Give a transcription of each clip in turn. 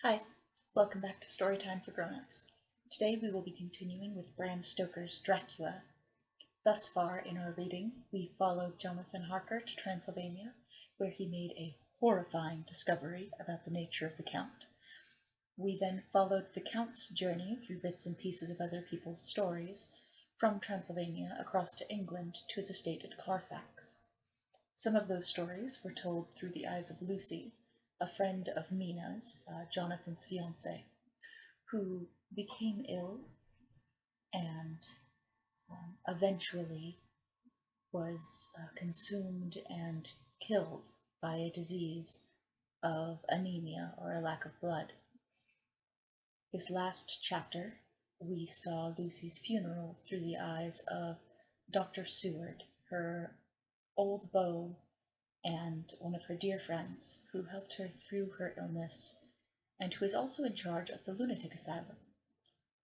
Hi, welcome back to Storytime for Grown-Ups. Today we will be continuing with Bram Stoker's Dracula. Thus far in our reading, we followed Jonathan Harker to Transylvania, where he made a horrifying discovery about the nature of the Count. We then followed the Count's journey through bits and pieces of other people's stories, from Transylvania across to England to his estate at Carfax. Some of those stories were told through the eyes of Lucy, a friend of Mina's, Jonathan's fiancée, who became ill and eventually was consumed and killed by a disease of anemia or a lack of blood. This last chapter, we saw Lucy's funeral through the eyes of Dr. Seward, her old beau and one of her dear friends who helped her through her illness and who is also in charge of the lunatic asylum.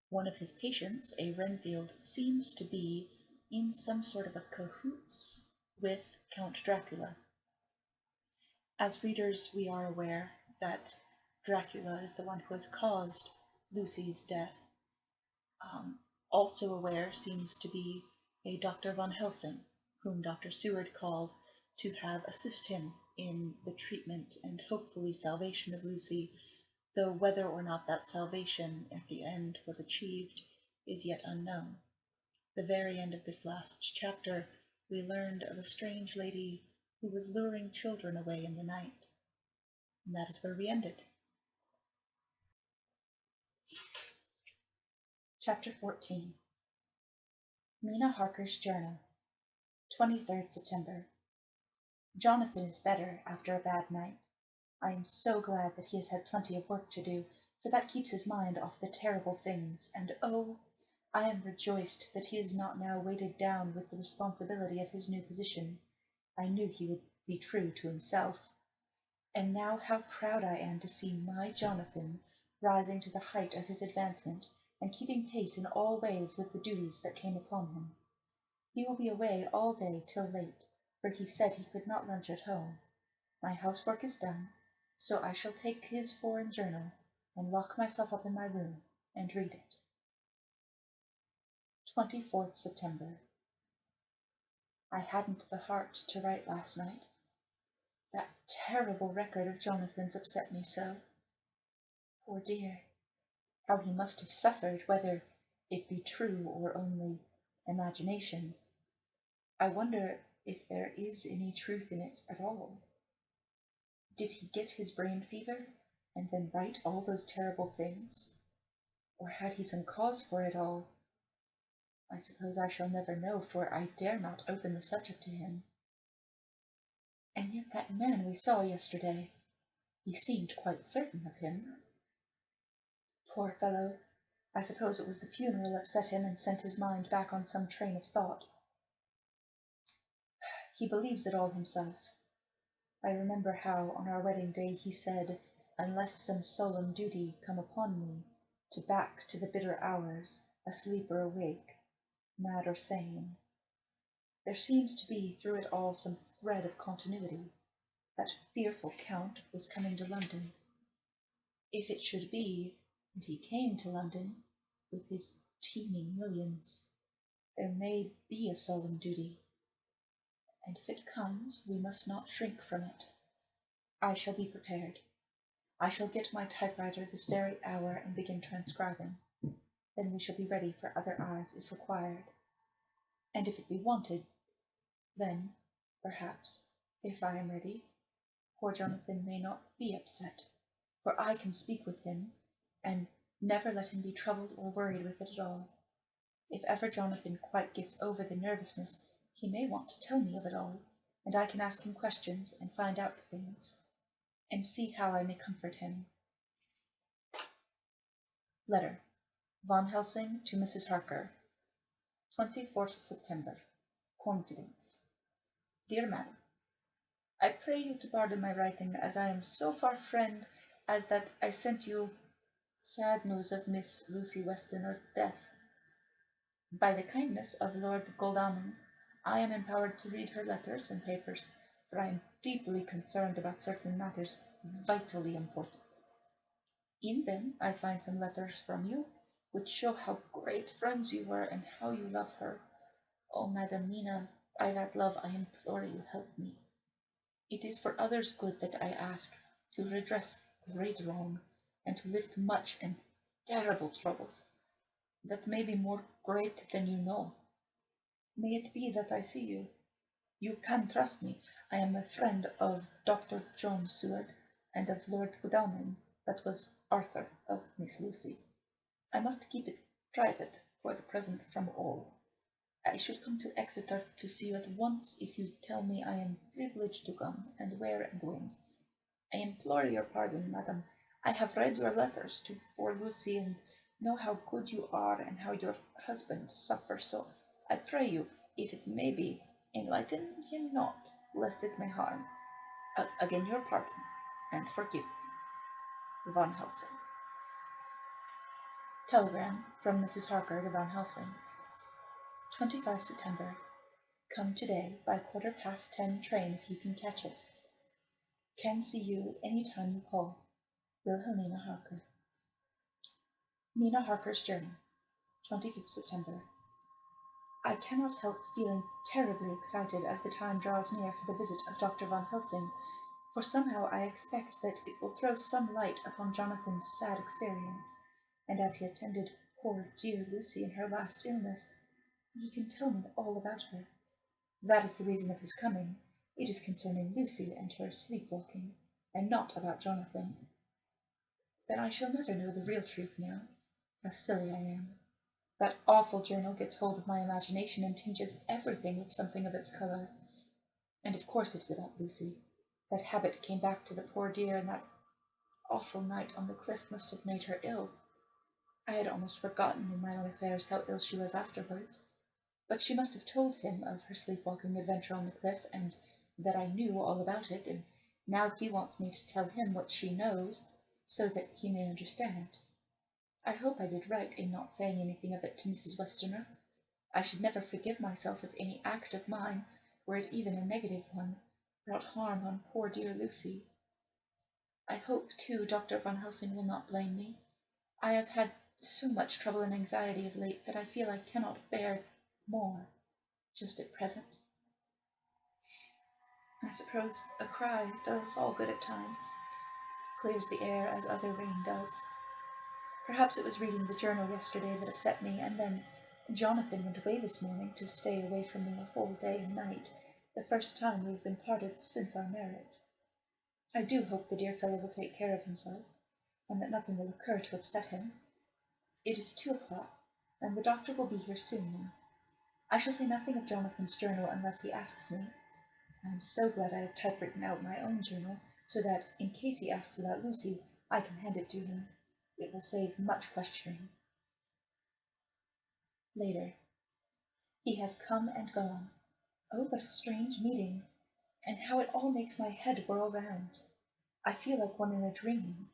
One of his patients, a Renfield, seems to be in some sort of a cahoots with Count Dracula. As readers, we are aware that Dracula is the one who has caused Lucy's death. Also aware seems to be a Dr. von Helsing, whom Dr. Seward called to have assist him in the treatment and hopefully salvation of Lucy, though whether or not that salvation at the end was achieved is yet unknown. The very end of this last chapter, we learned of a strange lady who was luring children away in the night. And that is where we ended. Chapter 14. Mina Harker's Journal, 23rd September. Jonathan is better after a bad night. I am so glad that he has had plenty of work to do, for that keeps his mind off the terrible things, and oh, I am rejoiced that he is not now weighted down with the responsibility of his new position. I knew he would be true to himself. And now how proud I am to see my Jonathan rising to the height of his advancement, and keeping pace in all ways with the duties that came upon him. He will be away all day till late, for he said he could not lunch at home. My housework is done, so I shall take his foreign journal, and lock myself up in my room, and read it. 24th September. I hadn't the heart to write last night. That terrible record of Jonathan's upset me so. Poor dear, how he must have suffered, whether it be true or only imagination. I wonder if there is any truth in it at all. Did he get his brain fever, and then write all those terrible things? Or had he some cause for it all? I suppose I shall never know, for I dare not open the subject to him. And yet that man we saw yesterday, he seemed quite certain of him. Poor fellow, I suppose it was the funeral upset him and sent his mind back on some train of thought. He believes it all himself. I remember how on our wedding day he said, unless some solemn duty come upon me, to back to the bitter hours, asleep or awake, mad or sane. There seems to be through it all some thread of continuity. That fearful Count was coming to London. If it should be, and he came to London, with his teeming millions, there may be a solemn duty. And if it comes, we must not shrink from it. I shall be prepared. I shall get my typewriter this very hour and begin transcribing. Then we shall be ready for other eyes if required. And if it be wanted, then, perhaps, if I am ready, poor Jonathan may not be upset, for I can speak with him, and never let him be troubled or worried with it at all. If ever Jonathan quite gets over the nervousness, he may want to tell me of it all, and I can ask him questions and find out things, and see how I may comfort him. Letter. Von Helsing to Mrs. Harker. 24th September. Confidence. Dear Madam, I pray you to pardon my writing, as I am so far friend as that I sent you sad news of Miss Lucy Westenra's death. By the kindness of Lord Godalming, I am empowered to read her letters and papers, for I am deeply concerned about certain matters vitally important. In them I find some letters from you, which show how great friends you were and how you love her. O Madam Mina, by that love I implore you help me. It is for others' good that I ask, to redress great wrong, and to lift much and terrible troubles, that may be more great than you know. May it be that I see you. You can trust me. I am a friend of Dr. John Seward, and of Lord Godalming, that was Arthur of Miss Lucy. I must keep it private for the present from all. I should come to Exeter to see you at once if you tell me I am privileged to come, and where and when. I implore your pardon, madam. I have read your letters to poor Lucy, and know how good you are, and how your husband suffers. So I pray you, if it may be, enlighten him not, lest it may harm. Again your pardon, and forgive me. Van Helsing. Telegram from Mrs. Harker to Van Helsing. 25 September. Come today by 10:15 train if you can catch it. Can see you any time you call. Wilhelmina Harker. Mina Harker's Journey. 25th September. I cannot help feeling terribly excited as the time draws near for the visit of Dr. Van Helsing, for somehow I expect that it will throw some light upon Jonathan's sad experience, and as he attended poor dear Lucy in her last illness, he can tell me all about her. That is the reason of his coming. It is concerning Lucy and her sleepwalking, and not about Jonathan. Then I shall never know the real truth now. How silly I am. That awful journal gets hold of my imagination and tinges everything with something of its colour. And of course it is about Lucy. That habit came back to the poor dear, and that awful night on the cliff must have made her ill. I had almost forgotten in my own affairs how ill she was afterwards. But she must have told him of her sleepwalking adventure on the cliff, and that I knew all about it, and now he wants me to tell him what she knows, so that he may understand. I hope I did right in not saying anything of it to Mrs. Westerner. I should never forgive myself if any act of mine, were it even a negative one, brought harm on poor dear Lucy. I hope, too, Dr. Van Helsing will not blame me. I have had so much trouble and anxiety of late that I feel I cannot bear more, just at present. I suppose a cry does us all good at times, clears the air as other rain does. Perhaps it was reading the journal yesterday that upset me, and then Jonathan went away this morning to stay away from me a whole day and night, the first time we have been parted since our marriage. I do hope the dear fellow will take care of himself, and that nothing will occur to upset him. It is 2 o'clock, and the doctor will be here soon now. I shall say nothing of Jonathan's journal unless he asks me. I am so glad I have typewritten out my own journal, so that, in case he asks about Lucy, I can hand it to him. It will save much questioning. Later. He has come and gone. Oh, what a strange meeting, and how it all makes my head whirl round. I feel like one in a dream.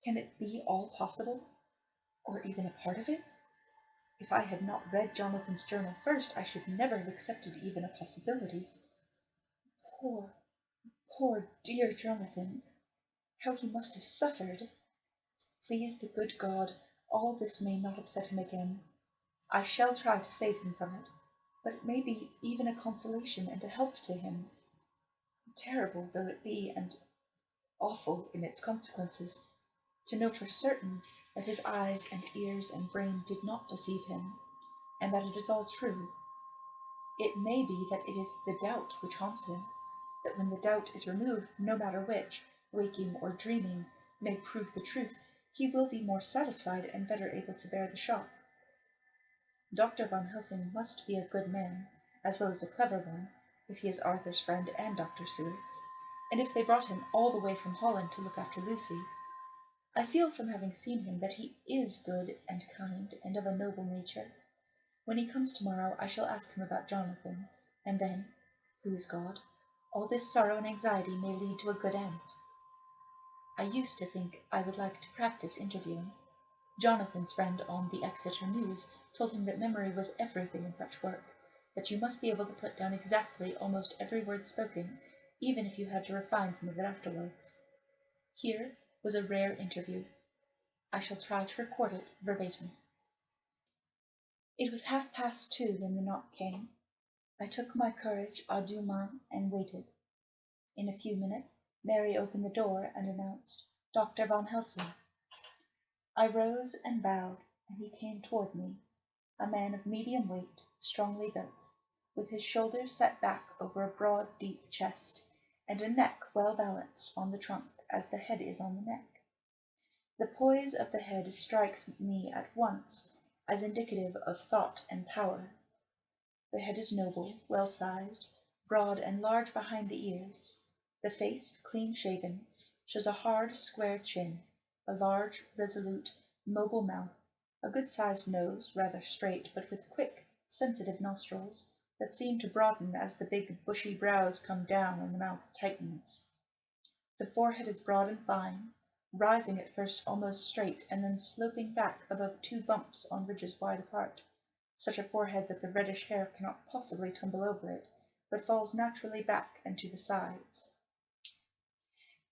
Can it be all possible, or even a part of it? If I had not read Jonathan's journal first, I should never have accepted even a possibility. Poor, poor dear Jonathan! How he must have suffered! Please the good God, all this may not upset him again. I shall try to save him from it, but it may be even a consolation and a help to him, terrible though it be, and awful in its consequences, to know for certain that his eyes and ears and brain did not deceive him, and that it is all true. It may be that it is the doubt which haunts him, that when the doubt is removed, no matter which, waking or dreaming, may prove the truth, he will be more satisfied and better able to bear the shock. Dr. Van Helsing must be a good man, as well as a clever one, if he is Arthur's friend and Dr. Seward's, and if they brought him all the way from Holland to look after Lucy. I feel from having seen him that he is good and kind and of a noble nature. When he comes tomorrow, I shall ask him about Jonathan, and then, please God, all this sorrow and anxiety may lead to a good end. I used to think I would like to practice interviewing. Jonathan's friend on the Exeter News told him that memory was everything in such work, that you must be able to put down exactly almost every word spoken, even if you had to refine some of it afterwards. Here was a rare interview, I shall try to record it verbatim. It was 2:30 when the knock came. I took my courage à deux mains and waited. In a few minutes Mary opened the door and announced, "Dr. Van Helsing." I rose and bowed, and he came toward me, a man of medium weight, strongly built, with his shoulders set back over a broad, deep chest, and a neck well balanced on the trunk as the head is on the neck. The poise of the head strikes me at once as indicative of thought and power. The head is noble, well-sized, broad and large behind the ears. The face, clean-shaven, shows a hard, square chin, a large, resolute, mobile mouth, a good-sized nose, rather straight, but with quick, sensitive nostrils that seem to broaden as the big, bushy brows come down and the mouth tightens. The forehead is broad and fine, rising at first almost straight and then sloping back above two bumps on ridges wide apart, such a forehead that the reddish hair cannot possibly tumble over it, but falls naturally back and to the sides.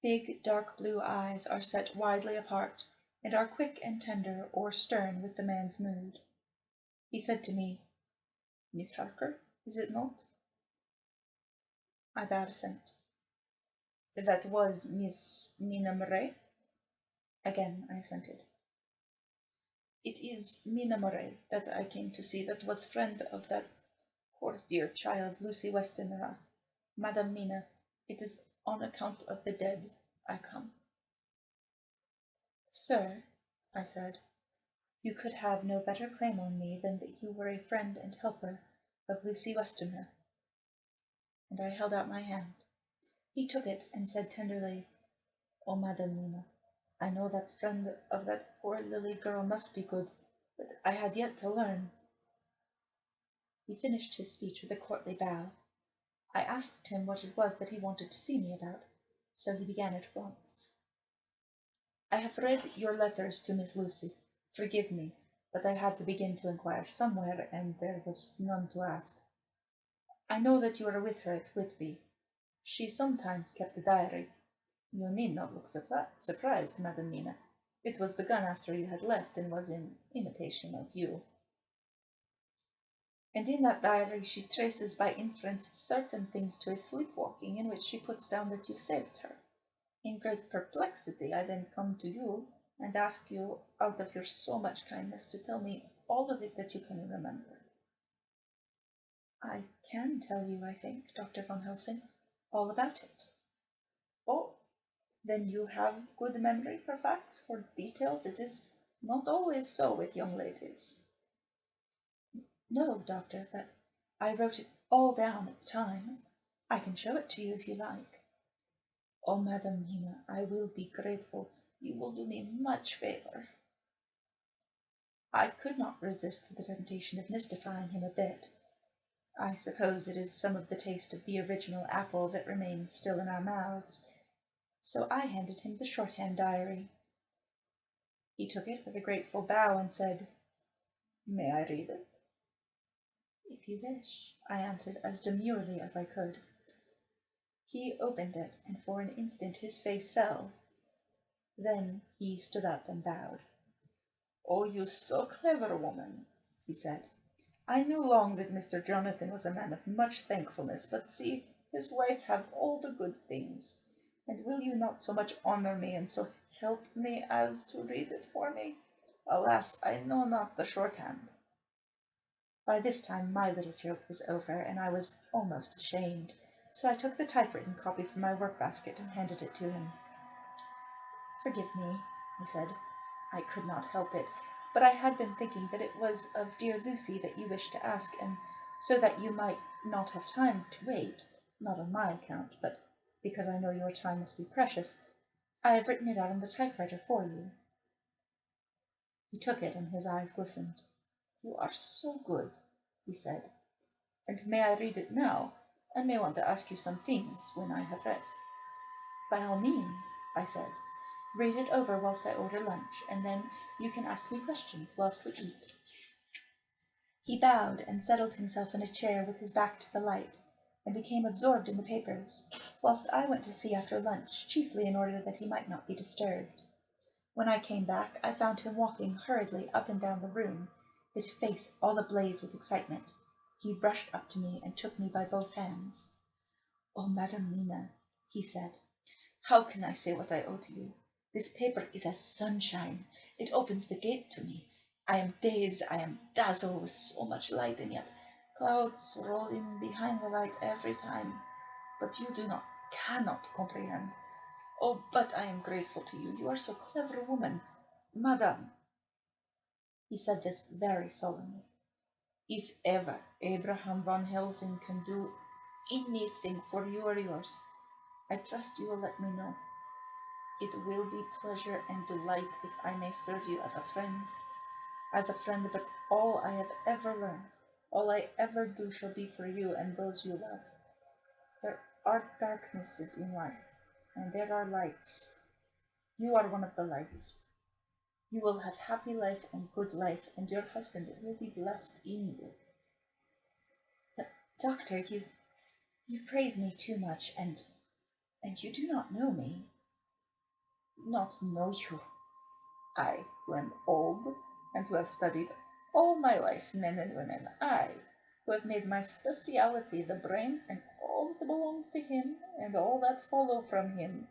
Big, dark blue eyes are set widely apart, and are quick and tender or stern with the man's mood. He said to me, "Miss Harker, is it not?" I bowed assent. "That was Miss Mina Murray?" Again I assented. "It is Mina Murray that I came to see, that was friend of that poor dear child, Lucy Westenra. Madam Mina, it is on account of the dead I come." "Sir," I said, "you could have no better claim on me than that you were a friend and helper of Lucy Westenra." And I held out my hand. He took it and said tenderly, "Oh, Madam Mina, I know that friend of that poor Lily girl must be good, but I had yet to learn." He finished his speech with a courtly bow. I asked him what it was that he wanted to see me about, so he began at once. "I have read your letters to Miss Lucy. Forgive me, but I had to begin to inquire somewhere, and there was none to ask. I know that you are with her at Whitby. She sometimes kept a diary. You need not look surprised, Madam Mina. It was begun after you had left, and was in imitation of you. And in that diary she traces by inference certain things to a sleepwalking in which she puts down that you saved her. In great perplexity I then come to you and ask you, out of your so much kindness, to tell me all of it that you can remember." "I can tell you, I think, Dr. Van Helsing, all about it." "Oh, then you have good memory for facts, for details? It is not always so with young ladies." "No, doctor, but I wrote it all down at the time. I can show it to you if you like." "Oh, Madam Mina, I will be grateful. You will do me much favor." I could not resist the temptation of mystifying him a bit. I suppose it is some of the taste of the original apple that remains still in our mouths, so I handed him the shorthand diary. He took it with a grateful bow and said, "May I read it?" "If you wish," I answered as demurely as I could. He opened it, and for an instant his face fell. Then he stood up and bowed. "Oh, you so clever woman," he said. "I knew long that Mr. Jonathan was a man of much thankfulness, but see, his wife have all the good things. And will you not so much honour me, and so help me, as to read it for me? Alas, I know not the shorthand." By this time my little joke was over, and I was almost ashamed, so I took the typewritten copy from my work-basket and handed it to him. "Forgive me," he said. "I could not help it, but I had been thinking that it was of dear Lucy that you wished to ask, and so that you might not have time to wait, not on my account, but because I know your time must be precious, I have written it out on the typewriter for you." He took it, and his eyes glistened. "You are so good," he said. "And may I read it now? I may want to ask you some things when I have read." "By all means," I said. "Read it over whilst I order lunch, and then you can ask me questions whilst we eat." He bowed and settled himself in a chair with his back to the light, and became absorbed in the papers, whilst I went to see after lunch, chiefly in order that he might not be disturbed. When I came back, I found him walking hurriedly up and down the room, his face all ablaze with excitement. He rushed up to me and took me by both hands. "Oh, Madam Mina," he said, "how can I say what I owe to you? This paper is as sunshine. It opens the gate to me. I am dazed, I am dazzled with so much light, and yet clouds roll in behind the light every time. But you cannot comprehend. Oh, but I am grateful to you. You are so clever a woman. Madam," he said this very solemnly, "if ever Abraham Van Helsing can do anything for you or yours, I trust you will let me know. It will be pleasure and delight if I may serve you as a friend, but all I have ever learned, all I ever do shall be for you and those you love. There are darknesses in life, and there are lights. You are one of the lights. You will have happy life and good life, and your husband will be blessed in you." "But, doctor, you praise me too much, and you do not know me." "Not know you? I, who am old, and who have studied all my life men and women, I, who have made my speciality the brain and all that belongs to him and all that follow from him.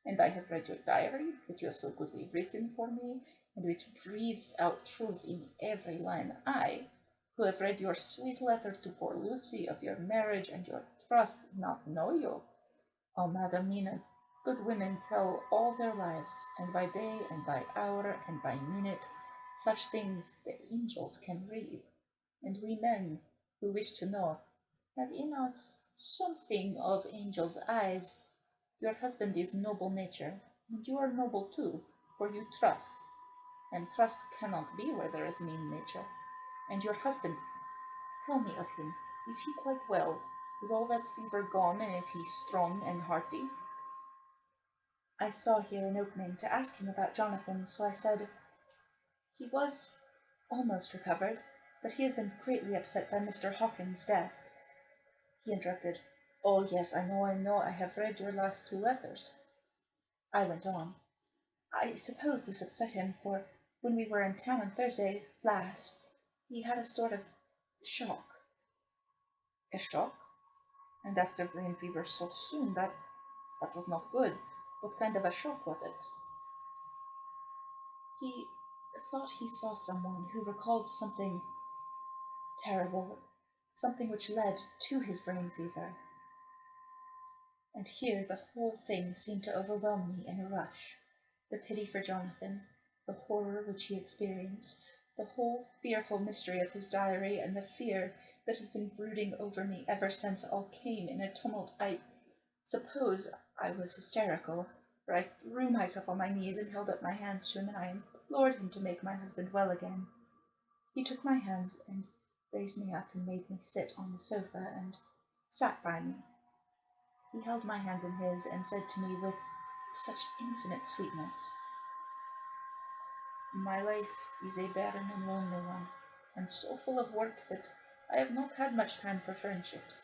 And I have read your diary that you have so goodly written for me, and which breathes out truth in every line. I, who have read your sweet letter to poor Lucy of your marriage and your trust, not know you. Oh, Madam Mina, good women tell all their lives, and by day and by hour and by minute, such things the angels can read. And we men, who wish to know, have in us something of angels' eyes. Your husband is noble nature, and you are noble too, for you trust, and trust cannot be where there is mean nature. And your husband, tell me of him. Is he quite well? Is all that fever gone, and is he strong and hearty?" I saw here an opening to ask him about Jonathan, so I said, "He was almost recovered, but he has been greatly upset by Mr. Hawkins's death." He interrupted, "Oh, yes, I know, I have read your last 2 letters." I went on. "I suppose this upset him, for when we were in town on Thursday last, he had a sort of shock." "A shock? And after brain fever so soon, that was not good. What kind of a shock was it?" "He thought he saw someone who recalled something terrible, something which led to his brain fever." And here the whole thing seemed to overwhelm me in a rush. The pity for Jonathan, the horror which he experienced, the whole fearful mystery of his diary, and the fear that has been brooding over me ever since all came in a tumult. I suppose I was hysterical, for I threw myself on my knees and held up my hands to him, and I implored him to make my husband well again. He took my hands and raised me up and made me sit on the sofa and sat by me. He held my hands in his and said to me with such infinite sweetness, "My life is a barren and lonely one, and so full of work that I have not had much time for friendships.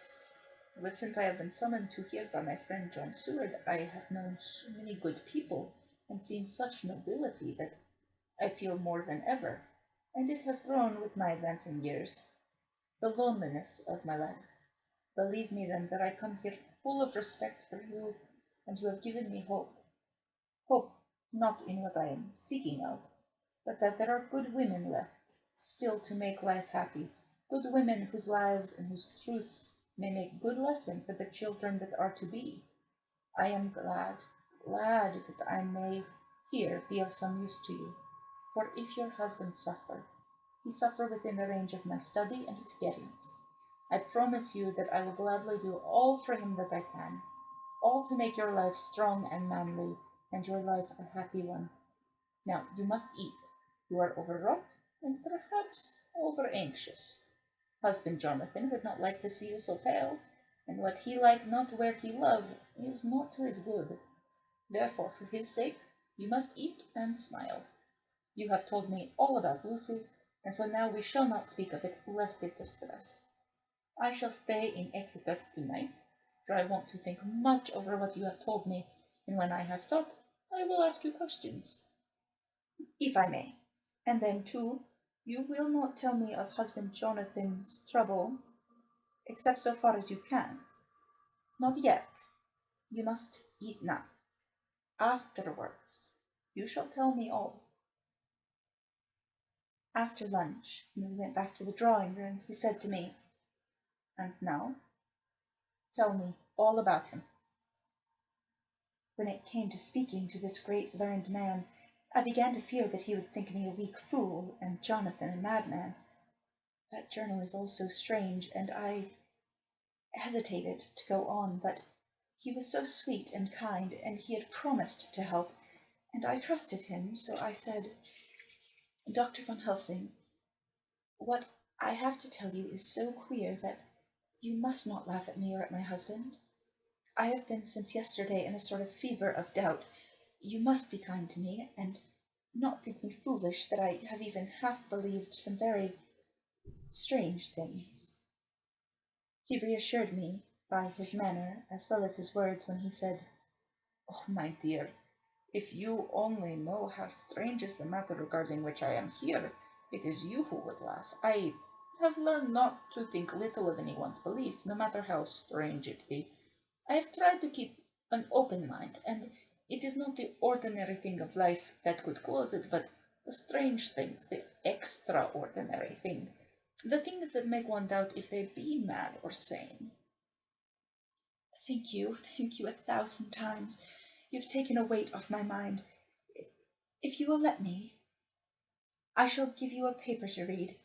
But since I have been summoned to here by my friend John Seward, I have known so many good people, and seen such nobility, that I feel more than ever, and it has grown with my advancing years, the loneliness of my life. Believe me, then, that I come here full of respect for you, and you have given me hope. Hope not in what I am seeking out, but that there are good women left still to make life happy, good women whose lives and whose truths may make good lesson for the children that are to be. I am glad that I may here be of some use to you, for if your husband suffer, he suffer within the range of my study and experience. I promise you that I will gladly do all for him that I can, all to make your life strong and manly, and your life a happy one. Now you must eat. You are overwrought, and perhaps over-anxious. Husband Jonathan would not like to see you so pale, and what he like not where he love is not to his good. Therefore, for his sake, you must eat and smile. You have told me all about Lucy, and so now we shall not speak of it, lest it distress. I shall stay in Exeter tonight, for I want to think much over what you have told me, and when I have thought, I will ask you questions. if I may. And then, too, you will not tell me of husband Jonathan's trouble, except so far as you can. Not yet. You must eat now. Afterwards, you shall tell me all. After lunch, when we went back to the drawing room, he said to me, "And now, tell me all about him." When it came to speaking to this great learned man, I began to fear that he would think me a weak fool, and Jonathan a madman. That journal is all so strange, and I hesitated to go on, but he was so sweet and kind, and he had promised to help, and I trusted him, so I said, "Dr. Van Helsing, what I have to tell you is so queer that you must not laugh at me or at my husband. I have been since yesterday in a sort of fever of doubt. You must be kind to me, and not think me foolish that I have even half believed some very strange things." He reassured me by his manner as well as his words when he said, "Oh, my dear, if you only know how strange is the matter regarding which I am here, it is you who would laugh. I have learned not to think little of anyone's belief, no matter how strange it be. I have tried to keep an open mind, and it is not the ordinary thing of life that could close it, but the strange things, the extraordinary thing, the things that make one doubt if they be mad or sane." Thank you 1,000 times. You've taken a weight off my mind. If you will let me, I shall give you a paper to read.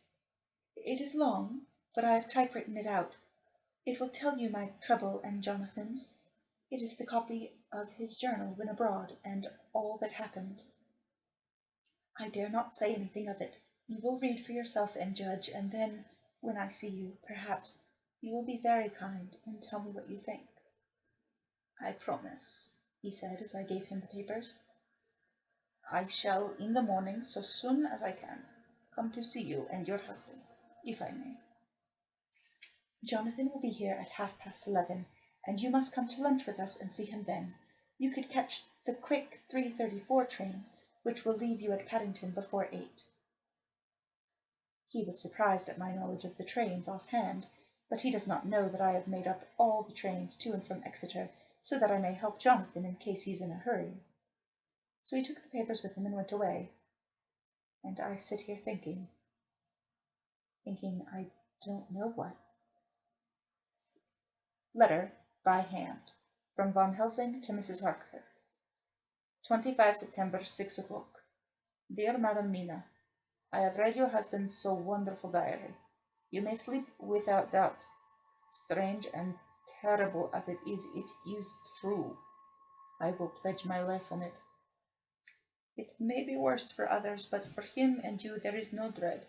It is long, but I have typewritten it out. It will tell you my trouble and Jonathan's. It is the copy of his journal when abroad, and all that happened. I dare not say anything of it. You will read for yourself and judge, and then, when I see you, perhaps you will be very kind and tell me what you think. "I promise," he said as I gave him the papers. "I shall in the morning, so soon as I can, come to see you and your husband, if I may. Jonathan will be here at 11:30, and you must come to lunch with us and see him then. You could catch the quick 3:34 train, which will leave you at Paddington before 8. He was surprised at my knowledge of the trains offhand, but he does not know that I have made up all the trains to and from Exeter, so that I may help Jonathan in case he's in a hurry. So he took the papers with him and went away. And I sit here thinking I don't know what. Letter by hand from Van Helsing to Mrs. Harker. 25 September, 6 o'clock. Dear Madam Mina, I have read your husband's so wonderful diary. You may sleep without doubt. Strange and terrible as it is true. I will pledge my life on it. It may be worse for others, but for him and you there is no dread.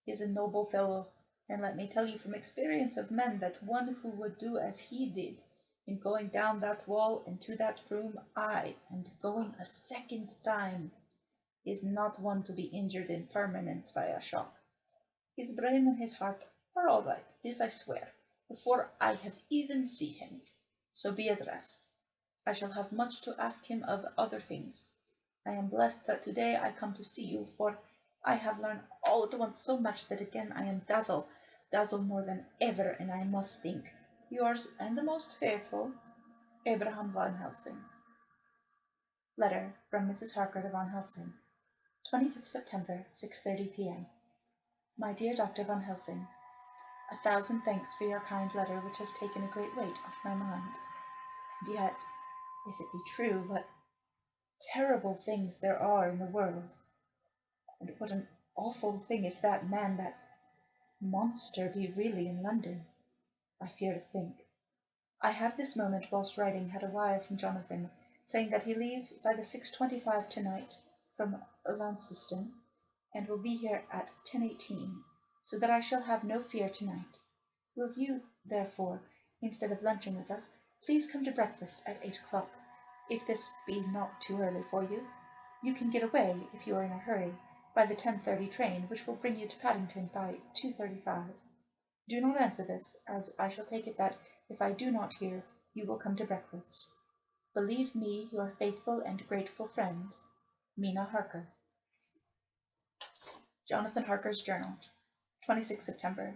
He is a noble fellow, and let me tell you from experience of men that one who would do as he did in going down that wall and to that room, aye, and going a second time, is not one to be injured in permanence by a shock. His brain and his heart are all right, this I swear, before I have even seen him. So be at rest. I shall have much to ask him of other things. I am blessed that today I come to see you, for I have learned all at once so much that again I am dazzled more than ever, and I must think. Yours and the most faithful, Abraham Van Helsing. Letter from Mrs. Harker to Van Helsing. 25th September, 6:30 p.m. My dear Dr. Van Helsing, 1,000 thanks for your kind letter, which has taken a great weight off my mind. And yet, if it be true, what terrible things there are in the world, and what an awful thing if that man, that monster, be really in London. I fear to think. I have this moment, whilst writing, had a wire from Jonathan, saying that he leaves by the 6:25 to-night from Launceston, and will be here at 10:18, so that I shall have no fear to-night. Will you, therefore, instead of lunching with us, please come to breakfast at 8 o'clock, if this be not too early for you? You can get away, if you are in a hurry, by the 10:30 train, which will bring you to Paddington by 2:35. Do not answer this, as I shall take it that, if I do not hear, you will come to breakfast. Believe me your faithful and grateful friend, Mina Harker. Jonathan Harker's Journal, 26 September.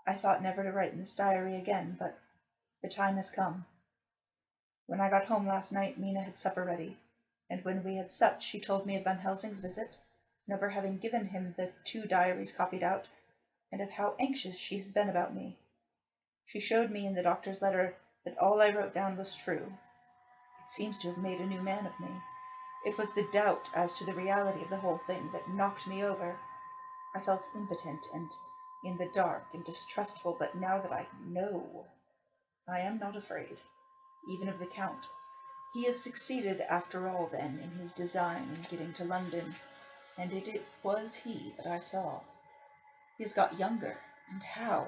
I thought never to write in this diary again, but the time has come. When I got home last night, Mina had supper ready, and when we had supped, she told me of Van Helsing's visit, and of her having given him the 2 diaries copied out, and of how anxious she has been about me. She showed me in the doctor's letter that all I wrote down was true. It seems to have made a new man of me. It was the doubt as to the reality of the whole thing that knocked me over. I felt impotent and in the dark and distrustful, but now that I know, I am not afraid, even of the Count. He has succeeded after all, then, in his design in getting to London, and it was he that I saw. He has got younger, and how?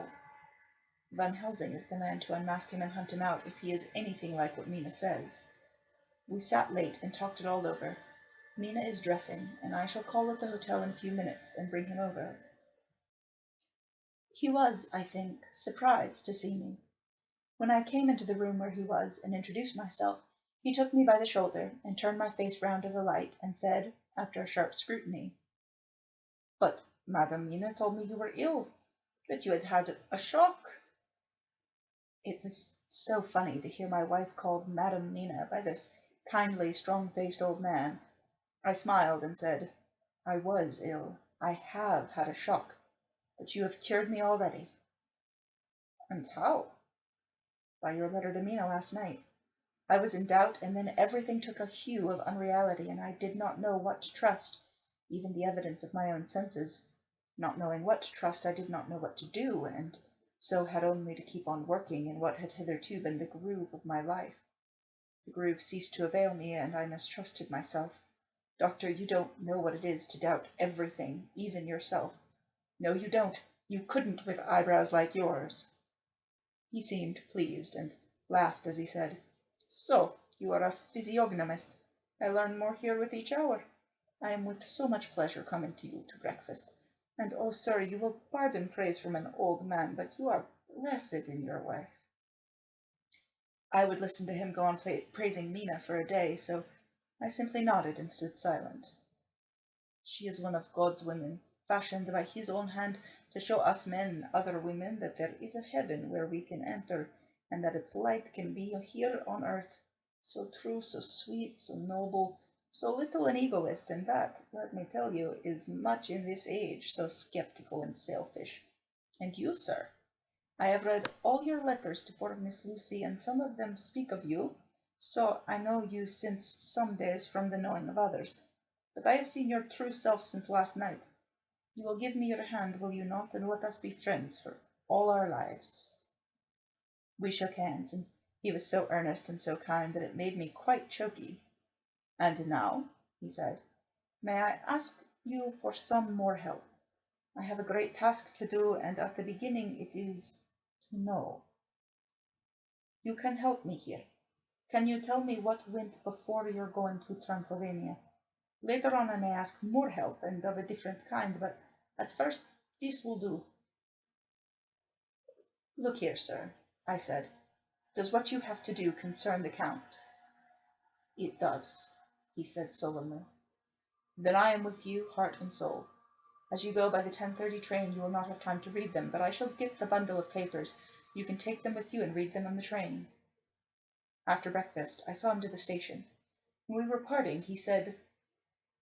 Van Helsing is the man to unmask him and hunt him out if he is anything like what Mina says. We sat late and talked it all over. Mina is dressing, and I shall call at the hotel in a few minutes and bring him over. He was, I think, surprised to see me. When I came into the room where he was and introduced myself, he took me by the shoulder and turned my face round to the light and said, after a sharp scrutiny, "But Madame Mina told me you were ill, that you had had a shock." It was so funny to hear my wife called Madame Mina by this kindly, strong-faced old man. I smiled and said, "I was ill. I have had a shock, but you have cured me already." "And how?" "By your letter to Mina last night. I was in doubt, and then everything took a hue of unreality, and I did not know what to trust, even the evidence of my own senses. Not knowing what to trust, I did not know what to do, and so had only to keep on working in what had hitherto been the groove of my life. The groove ceased to avail me, and I mistrusted myself. Doctor, you don't know what it is to doubt everything, even yourself. No, you don't. You couldn't with eyebrows like yours." He seemed pleased, and laughed as he said, "So, you are a physiognomist. I learn more here with each hour. I am with so much pleasure coming to you to breakfast. And, oh, sir, you will pardon praise from an old man, but you are blessed in your wife." I would listen to him go on praising Mina for a day, so I simply nodded and stood silent. "She is one of God's women, fashioned by his own hand to show us men, other women, that there is a heaven where we can enter, and that its light can be here on earth. So true, so sweet, so noble, so little an egoist, and that, let me tell you, is much in this age, so sceptical and selfish. And you, sir, I have read all your letters to poor Miss Lucy, and some of them speak of you, so I know you since some days from the knowing of others. But I have seen your true self since last night. You will give me your hand, will you not, and let us be friends for all our lives?" We shook hands, and he was so earnest and so kind that it made me quite choky. "And now," he said, "may I ask you for some more help? I have a great task to do, and at the beginning it is to know. You can help me here. Can you tell me what went before your going to Transylvania? Later on I may ask more help, and of a different kind, but at first this will do." "Look here, sir," I said. "Does what you have to do concern the Count?" "It does," he said solemnly. "Then I am with you, heart and soul. As you go by the 10:30 train, you will not have time to read them, but I shall get the bundle of papers. You can take them with you and read them on the train." After breakfast, I saw him to the station. When we were parting, he said,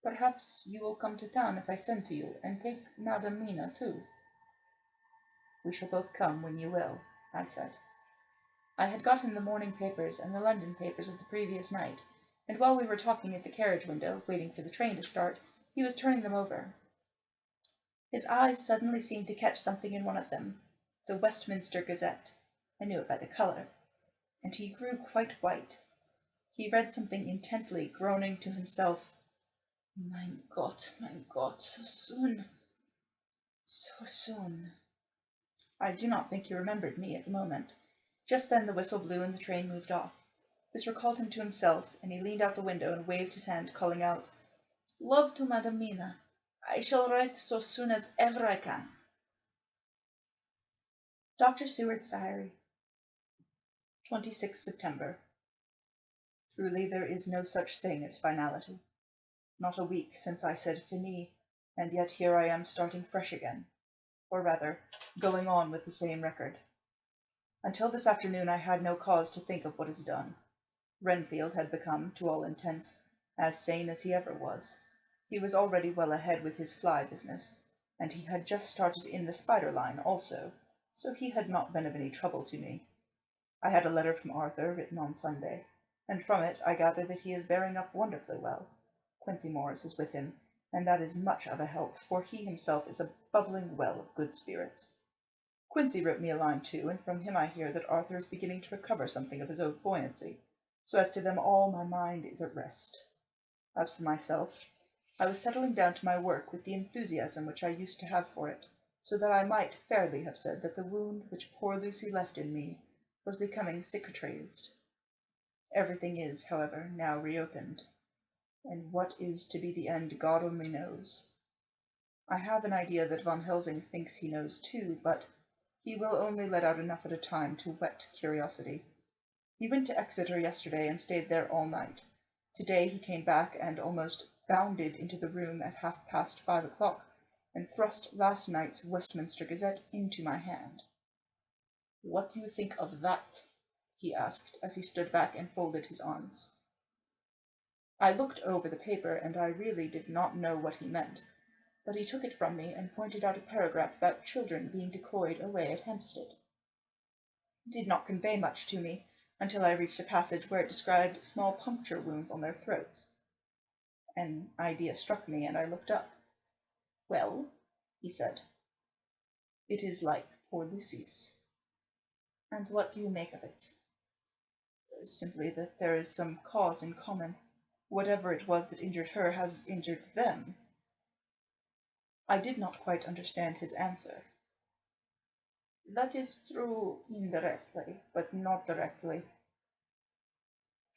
"Perhaps you will come to town if I send to you, and take Madame Mina too." "We shall both come when you will," I said. I had got him the morning papers and the London papers of the previous night, and while we were talking at the carriage window, waiting for the train to start, he was turning them over. His eyes suddenly seemed to catch something in one of them, the Westminster Gazette. I knew it by the colour, and he grew quite white. He read something intently, groaning to himself, Mein Gott, so soon, so soon." I do not think he remembered me at the moment. Just then the whistle blew and the train moved off. This recalled him to himself, and he leaned out the window and waved his hand, calling out, "Love to Madame Mina. I shall write so soon as ever I can." Dr. Seward's Diary, 26 September. Truly there is no such thing as finality. Not a week since I said finis, and yet here I am starting fresh again, or rather, going on with the same record. Until this afternoon I had no cause to think of what is done. Renfield had become, to all intents, as sane as he ever was. He was already well ahead with his fly business, and he had just started in the spider line also, so he had not been of any trouble to me. I had a letter from Arthur, written on Sunday, and from it I gather that he is bearing up wonderfully well. Quincey Morris is with him, and that is much of a help, for he himself is a bubbling well of good spirits. Quincey wrote me a line too, and from him I hear that Arthur is beginning to recover something of his old buoyancy. So as to them all my mind is at rest. As for myself, I was settling down to my work with the enthusiasm which I used to have for it, so that I might fairly have said that the wound which poor Lucy left in me was becoming cicatrized. Everything is, however, now reopened, and what is to be the end God only knows. I have an idea that Van Helsing thinks he knows too, but he will only let out enough at a time to whet curiosity. He went to Exeter yesterday and stayed there all night. Today he came back and almost bounded into the room at 5:30 and thrust last night's Westminster Gazette into my hand. "What do you think of that?" he asked, as he stood back and folded his arms. I looked over the paper, and I really did not know what he meant, but he took it from me and pointed out a paragraph about children being decoyed away at Hampstead. It did not convey much to me until I reached a passage where it described small puncture wounds on their throats. An idea struck me, and I looked up. "Well," he said. "It is like poor Lucy's." "And what do you make of it?" "Simply that there is some cause in common. Whatever it was that injured her has injured them." I did not quite understand his answer. "That is true indirectly, but not directly."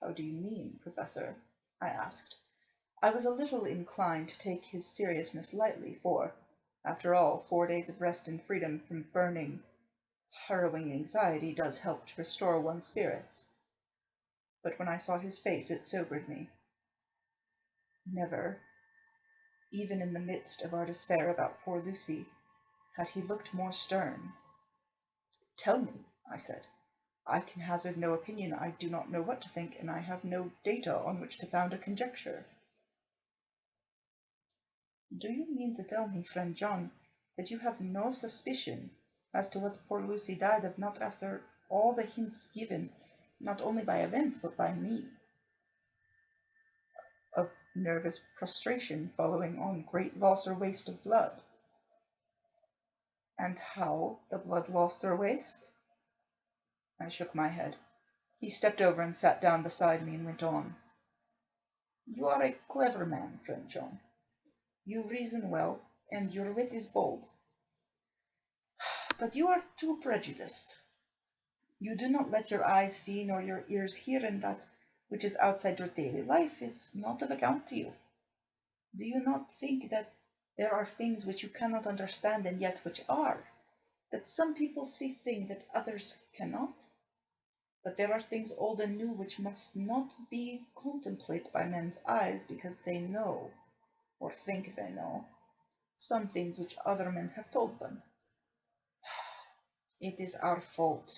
"How do you mean, Professor?" I asked. I was a little inclined to take his seriousness lightly, for, after all, 4 days of rest and freedom from burning, harrowing anxiety does help to restore one's spirits. But when I saw his face it sobered me. Never, even in the midst of our despair about poor Lucy, had he looked more stern. "Tell me," I said. "I can hazard no opinion. I do not know what to think, and I have no data on which to found a conjecture." "Do you mean to tell me, friend John, that you have no suspicion as to what poor Lucy died of, not after all the hints given, not only by events, but by me?" "Of nervous prostration following on great loss or waste of blood." "And how the blood lost or waste?" I shook my head. He stepped over and sat down beside me and went on. "You are a clever man, friend John. You reason well, and your wit is bold. But you are too prejudiced. You do not let your eyes see nor your ears hear, and that which is outside your daily life is not of account to you. Do you not think that there are things which you cannot understand and yet which are? That some people see things that others cannot? But there are things old and new which must not be contemplated by men's eyes because they know, or think they know, some things which other men have told them. It is our fault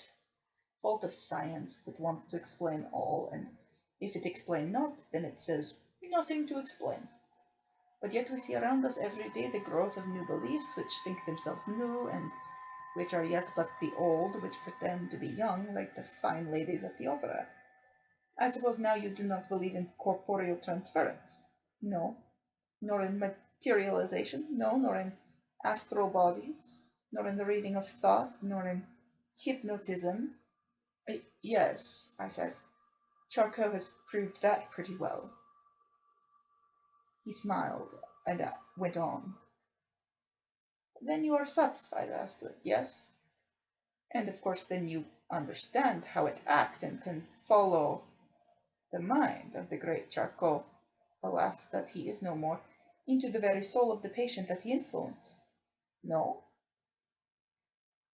of science that wants to explain all, and if it explain not, then it says nothing to explain. But yet we see around us every day the growth of new beliefs which think themselves new, and which are yet but the old, which pretend to be young, like the fine ladies at the opera. I suppose now you do not believe in corporeal transference? No. Nor in materialization? No. Nor in astral bodies? Nor in the reading of thought? Nor in hypnotism? Yes, I said. Charcot has proved that pretty well. He smiled and went on. Then you are satisfied as to it, yes? And of course then you understand how it acts and can follow the mind of the great Charcot, alas that he is no more, into the very soul of the patient that he influenced. No?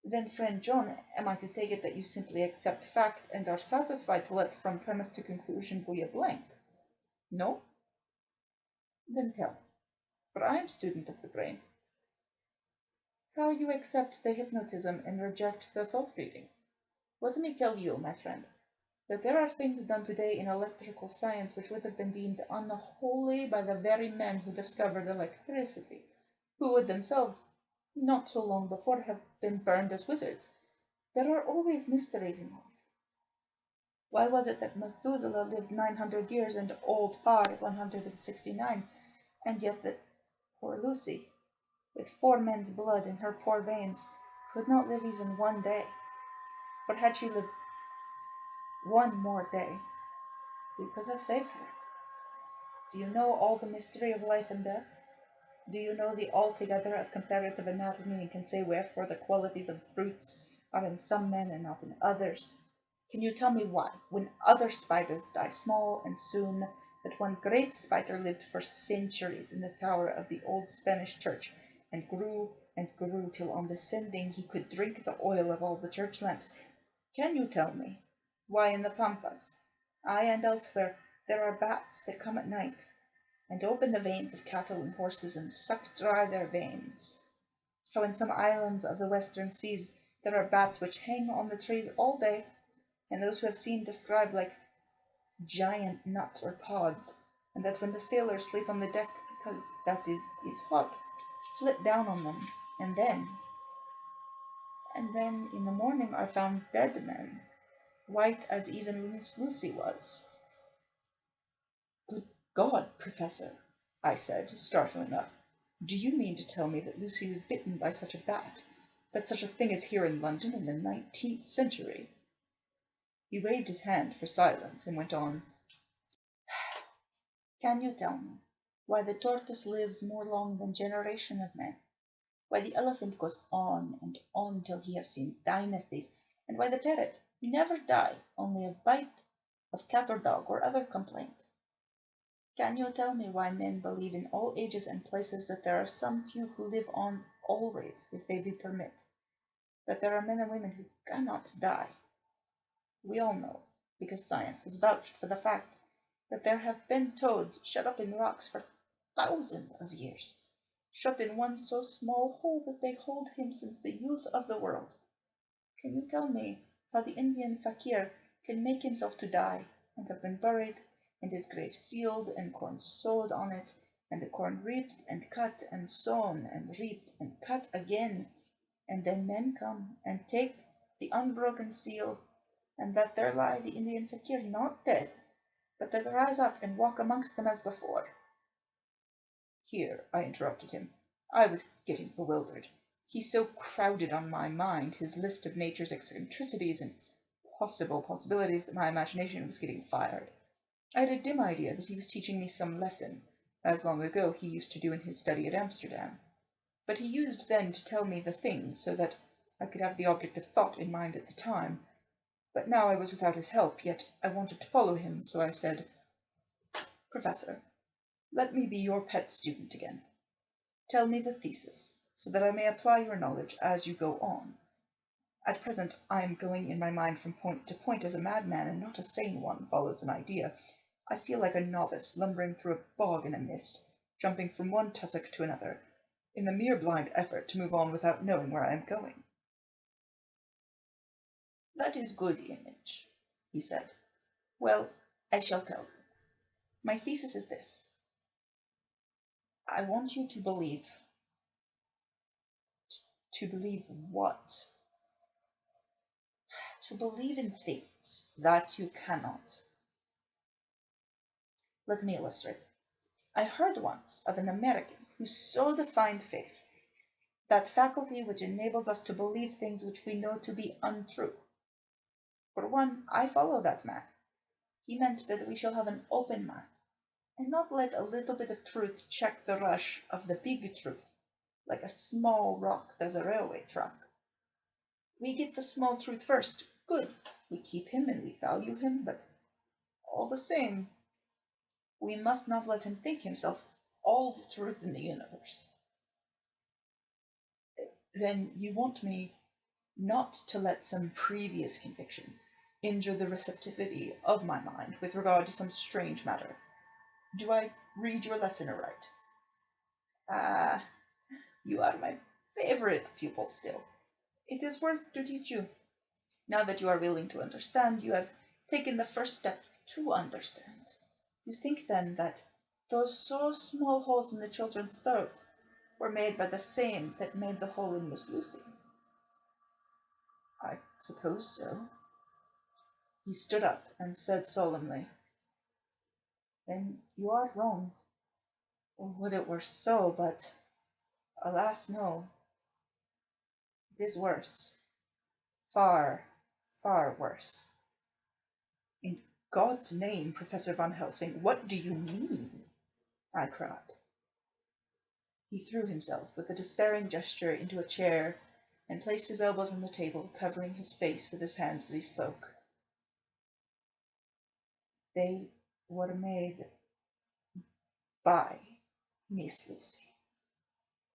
Then, friend John, am I to take it that you simply accept fact and are satisfied to let from premise to conclusion be a blank? No? Then tell me, For I am student of the brain. How you accept the hypnotism and reject the thought reading? Let me tell you, my friend, that there are things done today in electrical science which would have been deemed unholy by the very men who discovered electricity, who would themselves, not so long before, have been burned as wizards. There are always mysteries in life. Why was it that Methuselah lived 900 years and old Parr 169, and yet that poor Lucy, with 4 men's blood in her poor veins, could not live even one day? For had she lived one more day, we could have saved her. Do you know all the mystery of life and death? Do you know the altogether of comparative anatomy, and can say wherefore the qualities of fruits are in some men and not in others? Can you tell me why, when other spiders die small and soon, that one great spider lived for centuries in the tower of the old Spanish church, and grew till on descending he could drink the oil of all the church lamps? Can you tell me why in the Pampas, ay, and elsewhere, there are bats that come at night and open the veins of cattle and horses and suck dry their veins? How in some islands of the western seas there are bats which hang on the trees all day, and those who have seen describe like giant nuts or pods, and that when the sailors sleep on the deck, because that is hot, flit down on them, and then in the morning are found dead men, white as even Miss Lucy was. Good God, Professor, I said, startling up. Do you mean to tell me that Lucy was bitten by such a bat, that such a thing is here in London in the 19th century? He waved his hand for silence and went on. Can you tell me why the tortoise lives more long than generation of men? Why the elephant goes on and on till he have seen dynasties, and why the parrot never die, only a bite of cat or dog or other complaint? Can you tell me why men believe in all ages and places that there are some few who live on always, if they be permit, that there are men and women who cannot die? We all know, because science has vouched for the fact, that there have been toads shut up in rocks for thousands of years, shut in one so small hole that they hold him since the youth of the world. Can you tell me how the Indian fakir can make himself to die, and have been buried, and his grave sealed, and corn sowed on it, and the corn reaped, and cut, and sown, and reaped, and cut again, and then men come and take the unbroken seal, and that there lie the Indian fakir not dead, but that rise up and walk amongst them as before? Here I interrupted him. I was getting bewildered. He so crowded on my mind his list of nature's eccentricities and possibilities that my imagination was getting fired. I had a dim idea that he was teaching me some lesson, as long ago he used to do in his study at Amsterdam. But he used then to tell me the thing so that I could have the object of thought in mind at the time. But now I was without his help, yet I wanted to follow him, so I said, Professor, let me be your pet student again. Tell me the thesis, so that I may apply your knowledge as you go on. At present I am going in my mind from point to point as a madman, and not a sane one follows an idea. I feel like a novice lumbering through a bog in a mist, jumping from one tussock to another, in the mere blind effort to move on without knowing where I am going. That is good, Image, he said. Well, I shall tell you. My thesis is this. I want you to believe. To believe what? To believe in things that you cannot. Let me illustrate. I heard once of an American who so defined faith, that faculty which enables us to believe things which we know to be untrue. For one, I follow that man. He meant that we shall have an open mind, and not let a little bit of truth check the rush of the big truth, like a small rock does a railway truck. We get the small truth first, good. We keep him and we value him, but all the same, we must not let him think himself all the truth in the universe. Then you want me not to let some previous conviction injure the receptivity of my mind with regard to some strange matter. Do I read your lesson aright? You are my favorite pupil still. It is worth to teach you. Now that you are willing to understand, you have taken the first step to understand. You think then that those so small holes in the children's throat were made by the same that made the hole in Miss Lucy? I suppose so. He stood up and said solemnly, Then you are wrong. Would it were so, but alas, no. It is worse. Far, far worse. In God's name, Professor Van Helsing, what do you mean? I cried. He threw himself with a despairing gesture into a chair and placed his elbows on the table, covering his face with his hands as he spoke. They were made by Miss Lucy.